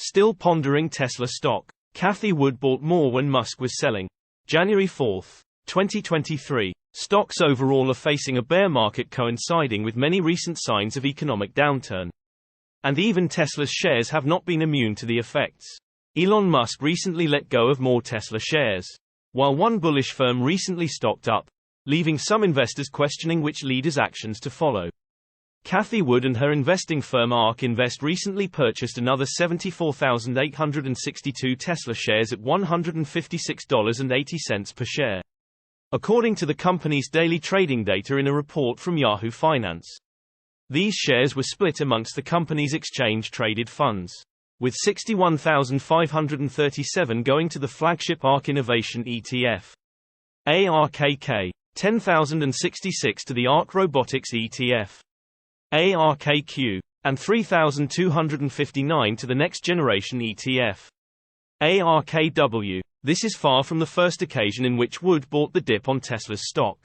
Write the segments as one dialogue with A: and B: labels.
A: Still pondering Tesla stock. Cathie Wood bought more when Musk was selling. January 4, 2023. Stocks overall are facing a bear market coinciding with many recent signs of economic downturn. And even Tesla's shares have not been immune to the effects. Elon Musk recently let go of more Tesla shares, while one bullish firm recently stocked up, leaving some investors questioning which leader's actions to follow. Cathie Wood and her investing firm ARK Invest recently purchased another 74,862 Tesla shares at $156.80 per share, according to the company's daily trading data in a report from Yahoo Finance. These shares were split amongst the company's exchange-traded funds, with 61,537 going to the flagship ARK Innovation ETF, ARKK, 10,066 to the ARK Robotics ETF, ARKQ, and 3,259 to the Next Generation ETF, ARKW. This is far from the first occasion in which Wood bought the dip on Tesla's stock,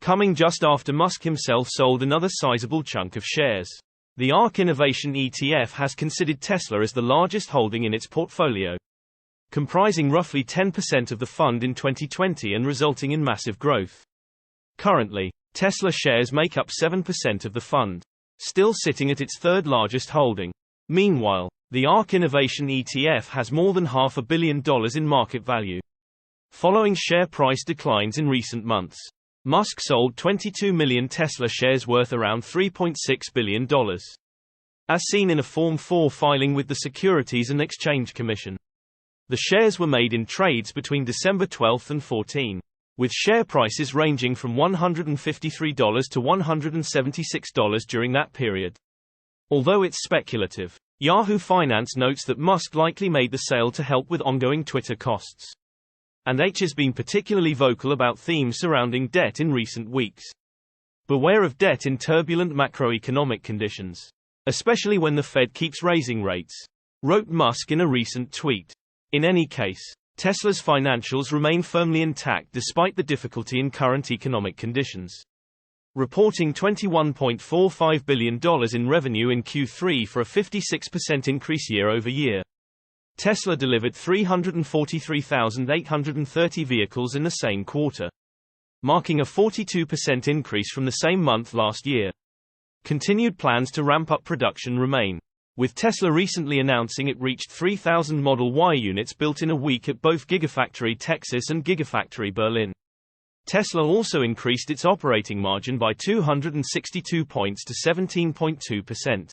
A: coming just after Musk himself sold another sizable chunk of shares. The ARK Innovation ETF has considered Tesla as the largest holding in its portfolio, comprising roughly 10% of the fund in 2020 and resulting in massive growth. Currently, Tesla shares make up 7% of the fund, still sitting at its third largest holding. Meanwhile, the ARK Innovation ETF has more than $500 million in market value. Following share price declines in recent months, Musk sold 22 million Tesla shares worth around $3.6 billion, as seen in a Form 4 filing with the Securities and Exchange Commission. The shares were made in trades between December 12 and 14, with share prices ranging from $153 to $176 during that period. Although it's speculative, Yahoo Finance notes that Musk likely made the sale to help with ongoing Twitter costs. And H has been particularly vocal about themes surrounding debt in recent weeks. Beware of debt in turbulent macroeconomic conditions, especially when the Fed keeps raising rates, wrote Musk in a recent tweet. In any case, Tesla's financials remain firmly intact despite the difficulty in current economic conditions, reporting $21.45 billion in revenue in Q3 for a 56% increase year-over-year. Tesla delivered 343,830 vehicles in the same quarter, marking a 42% increase from the same month last year. Continued plans to ramp up production remain, with Tesla recently announcing it reached 3,000 Model Y units built in a week at both Gigafactory Texas and Gigafactory Berlin. Tesla also increased its operating margin by 262 points to 17.2%,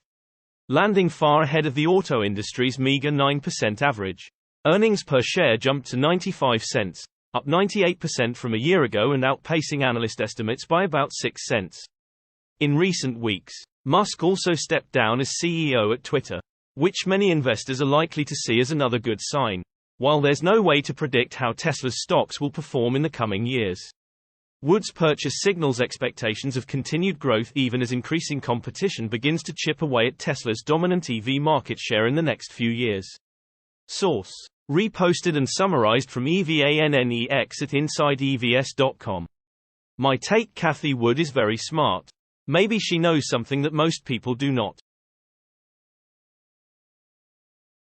A: landing far ahead of the auto industry's meager 9% average. Earnings per share jumped to 95 cents, up 98% from a year ago and outpacing analyst estimates by about 6 cents. In recent weeks, Musk also stepped down as CEO at Twitter, which many investors are likely to see as another good sign, while there's no way to predict how Tesla's stocks will perform in the coming years. Wood's purchase signals expectations of continued growth even as increasing competition begins to chip away at Tesla's dominant EV market share in the next few years. Source: reposted and summarized from EVANNEX at InsideEVS.com. My take: Cathie Wood is very smart. Maybe she knows something that most people do not.